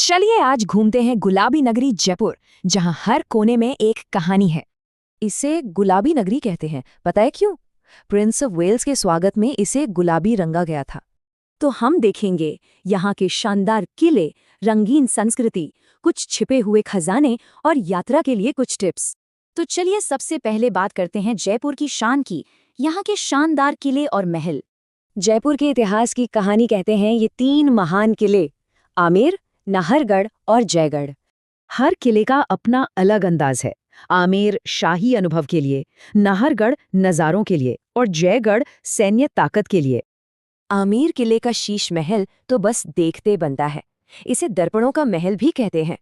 चलिए आज घूमते हैं गुलाबी नगरी जयपुर, जहां हर कोने में एक कहानी है। इसे गुलाबी नगरी कहते हैं, पता है क्यों? प्रिंस ऑफ वेल्स के स्वागत में इसे गुलाबी रंगा गया था। तो हम देखेंगे यहाँ के शानदार किले, रंगीन संस्कृति, कुछ छिपे हुए खजाने और यात्रा के लिए कुछ टिप्स। तो चलिए सबसे पहले बात करते हैं जयपुर की शान की, यहाँ के शानदार किले और महल। जयपुर के इतिहास की कहानी कहते हैं ये 3 महान किले, आमेर, नाहरगढ़ और जयगढ़। हर किले का अपना अलग अंदाज है। आमेर शाही अनुभव के लिए, नाहरगढ़ नज़ारों के लिए और जयगढ़ सैन्य ताकत के लिए। आमेर किले का शीश महल तो बस देखते बनता है, इसे दर्पणों का महल भी कहते हैं।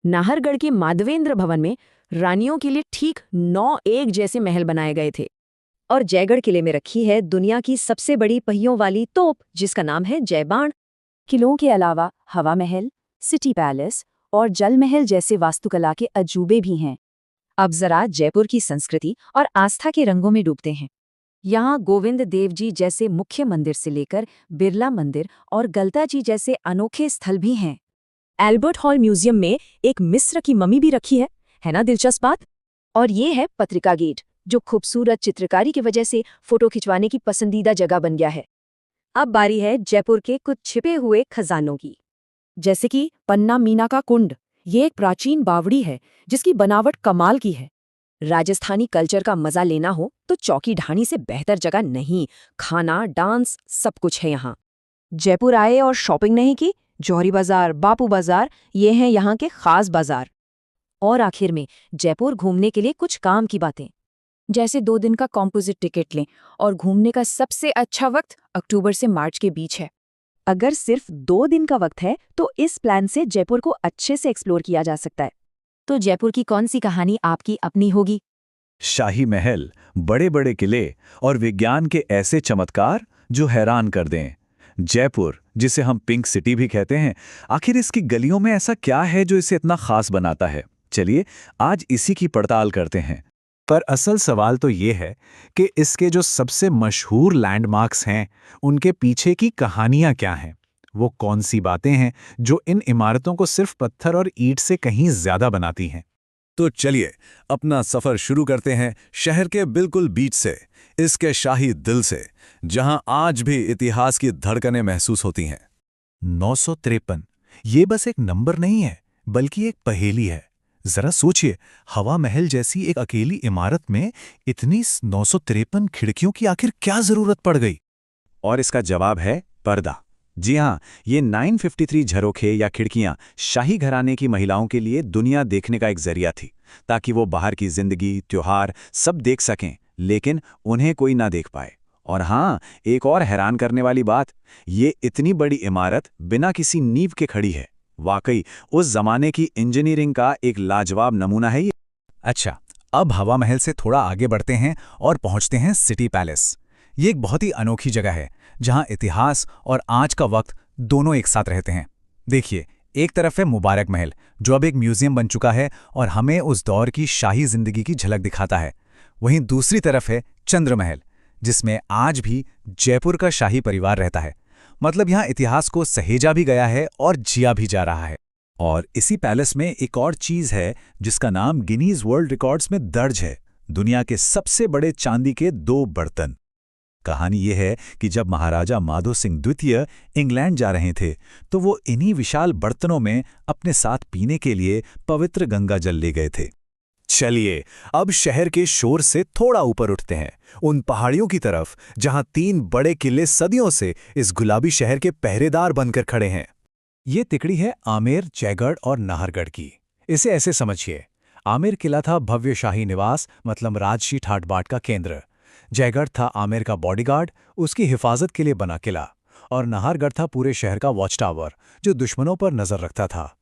नाहरगढ़ के माधवेंद्र भवन में रानियों के लिए ठीक 9 एक जैसे महल बनाए गए थे। और जयगढ़ किले में रखी है दुनिया की सबसे बड़ी पहियों वाली तोप, जिसका नाम है जयबाण। किलों के अलावा हवा महल, सिटी पैलेस और जल महल जैसे वास्तुकला के अजूबे भी हैं। अब जरा जयपुर की संस्कृति और आस्था के रंगों में डूबते हैं। यहाँ गोविंद देव जी जैसे मुख्य मंदिर से लेकर बिरला मंदिर और गलता जी जैसे अनोखे स्थल भी हैं। एल्बर्ट हॉल म्यूजियम में एक मिस्र की मम्मी भी रखी है ना दिलचस्प बात? और ये है पत्रिका गेट, जो खूबसूरत चित्रकारी की वजह से फोटो खिंचवाने की पसंदीदा जगह बन गया है। अब बारी है जयपुर के कुछ छिपे हुए खजानों की, जैसे कि पन्ना मीना का कुंड। ये एक प्राचीन बावड़ी है जिसकी बनावट कमाल की है। राजस्थानी कल्चर का मजा लेना हो तो चौकी ढाणी से बेहतर जगह नहीं। खाना, डांस, सब कुछ है यहाँ। जयपुर आए और शॉपिंग नहीं की? जौहरी बाजार, बापू बाजार, ये हैं यहाँ के खास बाजार। और आखिर में जयपुर घूमने के लिए कुछ काम की बातें, जैसे 2 दिन का कॉम्पोजिट टिकट लें और घूमने का सबसे अच्छा वक्त अक्टूबर से मार्च के बीच है। अगर सिर्फ 2 दिन का वक्त है तो इस प्लान से जयपुर को अच्छे से एक्सप्लोर किया जा सकता है। तो जयपुर की कौन सी कहानी आपकी अपनी होगी? शाही महल, बड़े बड़े किले और विज्ञान के ऐसे चमत्कार जो हैरान कर दें। जयपुर, जिसे हम पिंक सिटी भी कहते हैं, आखिर इसकी गलियों में ऐसा क्या है जो इसे इतना खास बनाता है? चलिए आज इसी की पड़ताल करते हैं। पर असल सवाल तो ये है कि इसके जो सबसे मशहूर लैंडमार्क्स हैं, उनके पीछे की कहानियां क्या हैं? वो कौन सी बातें हैं जो इन इमारतों को सिर्फ पत्थर और ईंट से कहीं ज्यादा बनाती हैं? तो चलिए अपना सफर शुरू करते हैं शहर के बिल्कुल बीच से, इसके शाही दिल से, जहां आज भी इतिहास की धड़कनें महसूस होती हैं। 953, ये बस एक नंबर नहीं है बल्कि एक पहेली है। जरा सोचिए, हवा महल जैसी एक अकेली इमारत में इतनी 953 खिड़कियों की आखिर क्या जरूरत पड़ गई? और इसका जवाब है पर्दा। जी हाँ, ये 953 झरोखे या खिड़कियां शाही घराने की महिलाओं के लिए दुनिया देखने का एक जरिया थी, ताकि वो बाहर की जिंदगी, त्योहार सब देख सकें, लेकिन उन्हें कोई ना देख पाए। और हाँ, एक और हैरान करने वाली बात, ये इतनी बड़ी इमारत बिना किसी नींव के खड़ी है। वाकई उस जमाने की इंजीनियरिंग का एक लाजवाब नमूना है ये। अच्छा, अब हवा महल से थोड़ा आगे बढ़ते हैं और पहुंचते हैं सिटी पैलेस। ये एक बहुत ही अनोखी जगह है जहां इतिहास और आज का वक्त दोनों एक साथ रहते हैं। देखिए, एक तरफ है मुबारक महल, जो अब एक म्यूजियम बन चुका है और हमें उस दौर की शाही जिंदगी की झलक दिखाता है। वहीं दूसरी तरफ है चंद्र महल, जिसमें आज भी जयपुर का शाही परिवार रहता है। मतलब यहाँ इतिहास को सहेजा भी गया है और जिया भी जा रहा है। और इसी पैलेस में एक और चीज है जिसका नाम गिनीज वर्ल्ड रिकॉर्ड्स में दर्ज है, दुनिया के सबसे बड़े चांदी के 2 बर्तन। कहानी यह है कि जब महाराजा माधो सिंह द्वितीय इंग्लैंड जा रहे थे, तो वो इन्हीं विशाल बर्तनों में अपने साथ पीने के लिए पवित्र गंगा जल ले गए थे। चलिए अब शहर के शोर से थोड़ा ऊपर उठते हैं, उन पहाड़ियों की तरफ जहां 3 बड़े किले सदियों से इस गुलाबी शहर के पहरेदार बनकर खड़े हैं। ये तिकड़ी है आमेर, जयगढ़ और नाहरगढ़ की। इसे ऐसे समझिए, आमेर किला था भव्य शाही निवास, मतलब राजसी ठाट बाट का केंद्र। जयगढ़ था आमेर का बॉडीगार्ड, उसकी हिफाजत के लिए बना किला। और नाहरगढ़ था पूरे शहर का वॉच टावर, जो दुश्मनों पर नजर रखता था।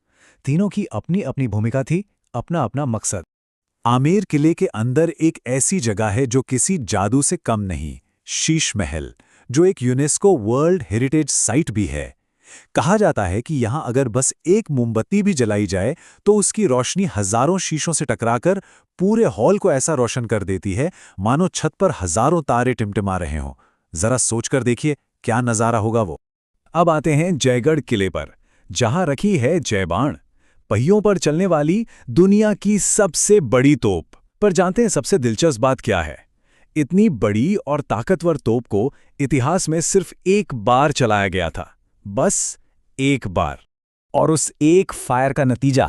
तीनों की अपनी अपनी भूमिका थी, अपना अपना मकसद। आमेर किले के अंदर एक ऐसी जगह है जो किसी जादू से कम नहीं, शीश महल, जो एक यूनेस्को वर्ल्ड हेरिटेज साइट भी है। कहा जाता है कि यहाँ अगर बस एक मोमबत्ती भी जलाई जाए तो उसकी रोशनी हजारों शीशों से टकराकर पूरे हॉल को ऐसा रोशन कर देती है मानो छत पर हजारों तारे टिमटिमा रहे हों। जरा सोचकर देखिए क्या नजारा होगा वो। अब आते हैं जयगढ़ किले पर, जहां रखी है जयबाण, पहियों पर चलने वाली दुनिया की सबसे बड़ी तोप। पर जानते हैं सबसे दिलचस्प बात क्या है? इतनी बड़ी और ताकतवर तोप को इतिहास में सिर्फ एक बार चलाया गया था, बस एक बार। और उस एक फायर का नतीजा,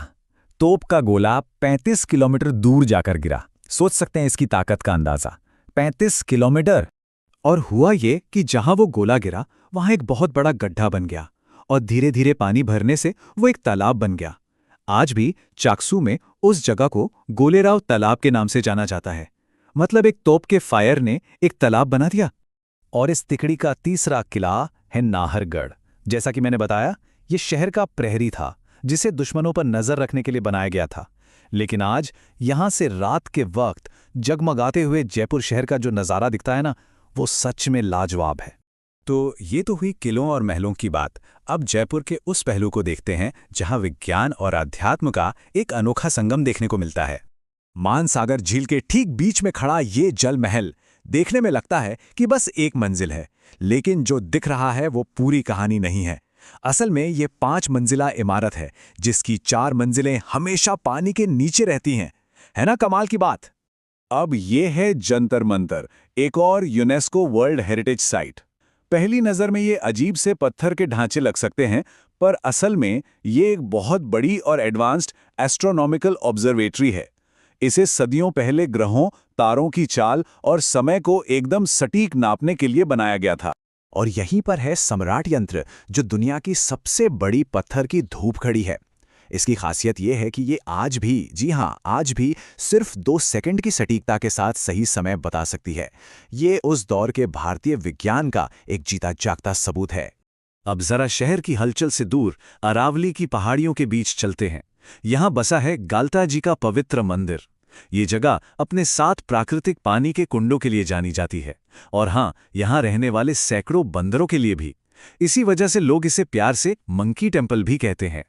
तोप का गोला 35 किलोमीटर दूर जाकर गिरा। सोच सकते हैं इसकी ताकत का अंदाजा, 35 किलोमीटर। और हुआ ये कि जहां वो गोला गिरा वहां एक बहुत बड़ा गड्ढा बन गया और धीरे धीरे पानी भरने से वो एक तालाब बन गया। आज भी चाकसू में उस जगह को गोलेराव तालाब के नाम से जाना जाता है। मतलब एक तोप के फायर ने एक तालाब बना दिया। और इस तिकड़ी का तीसरा किला है नाहरगढ़। जैसा कि मैंने बताया, ये शहर का प्रहरी था जिसे दुश्मनों पर नजर रखने के लिए बनाया गया था। लेकिन आज यहां से रात के वक्त जगमगाते हुए जयपुर शहर का जो नज़ारा दिखता है ना, वो सच में लाजवाब है। तो ये तो हुई किलों और महलों की बात। अब जयपुर के उस पहलू को देखते हैं जहां विज्ञान और अध्यात्म का एक अनोखा संगम देखने को मिलता है। मानसागर झील के ठीक बीच में खड़ा ये जल महल देखने में लगता है कि बस एक मंजिल है, लेकिन जो दिख रहा है वो पूरी कहानी नहीं है। असल में ये 5 मंजिला इमारत है जिसकी 4 मंजिलें हमेशा पानी के नीचे रहती हैं। है ना कमाल की बात? अब ये है जंतर मंतर, एक और यूनेस्को वर्ल्ड हेरिटेज साइट। पहली नज़र में ये अजीब से पत्थर के ढांचे लग सकते हैं, पर असल में ये एक बहुत बड़ी और एडवांस्ड एस्ट्रोनॉमिकल ऑब्जर्वेटरी है। इसे सदियों पहले ग्रहों, तारों की चाल और समय को एकदम सटीक नापने के लिए बनाया गया था। और यहीं पर है सम्राट यंत्र, जो दुनिया की सबसे बड़ी पत्थर की धूप घड़ी है। इसकी खासियत यह है कि ये आज भी, जी हाँ, आज भी सिर्फ 2 सेकंड की सटीकता के साथ सही समय बता सकती है। ये उस दौर के भारतीय विज्ञान का एक जीता जागता सबूत है। अब जरा शहर की हलचल से दूर अरावली की पहाड़ियों के बीच चलते हैं। यहाँ बसा है गाल्ता जी का पवित्र मंदिर। ये जगह अपने 7 प्राकृतिक पानी के कुंडों के लिए जानी जाती है, और हाँ, यहाँ रहने वाले सैकड़ों बंदरों के लिए भी। इसी वजह से लोग इसे प्यार से मंकी टेम्पल भी कहते हैं।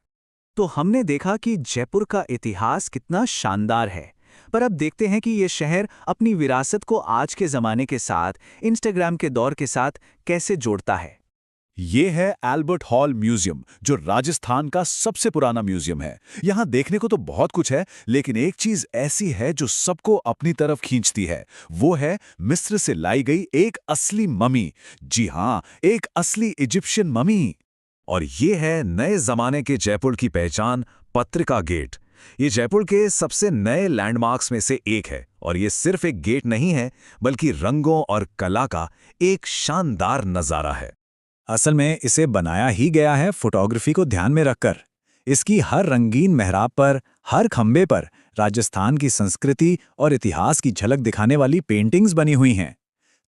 तो हमने देखा कि जयपुर का इतिहास कितना शानदार है, पर अब देखते हैं कि ये शहर अपनी विरासत को आज के ज़माने के साथ, इंस्टाग्राम के दौर के साथ कैसे जोड़ता है। ये है एल्बर्ट हॉल म्यूजियम, जो राजस्थान का सबसे पुराना म्यूजियम है। यहाँ देखने को तो बहुत कुछ है, लेकिन एक चीज ऐसी है जो सबको अपनी तरफ खींचती है। वो है मिस्र से लाई गई एक असली ममी। जी हाँ, एक असली इजिप्शियन ममी। और ये है नए जमाने के जयपुर की पहचान, पत्रिका गेट। ये जयपुर के सबसे नए लैंडमार्क्स में से एक है, और ये सिर्फ एक गेट नहीं है, बल्कि रंगों और कला का एक शानदार नजारा है। असल में इसे बनाया ही गया है फोटोग्राफी को ध्यान में रखकर। इसकी हर रंगीन मेहराब पर, हर खंबे पर राजस्थान की संस्कृति और इतिहास की झलक दिखाने वाली पेंटिंग्स बनी हुई हैं।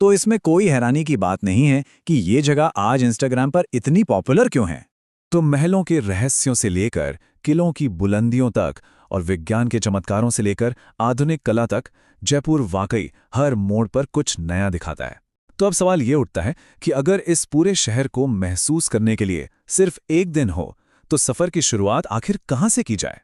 तो इसमें कोई हैरानी की बात नहीं है कि ये जगह आज इंस्टाग्राम पर इतनी पॉपुलर क्यों है। तो महलों के रहस्यों से लेकर किलों की बुलंदियों तक और विज्ञान के चमत्कारों से लेकर आधुनिक कला तक, जयपुर वाकई हर मोड़ पर कुछ नया दिखाता है। तो अब सवाल ये उठता है कि अगर इस पूरे शहर को महसूस करने के लिए सिर्फ एक दिन हो, तो सफर की शुरुआत आखिर कहाँ से की जाए।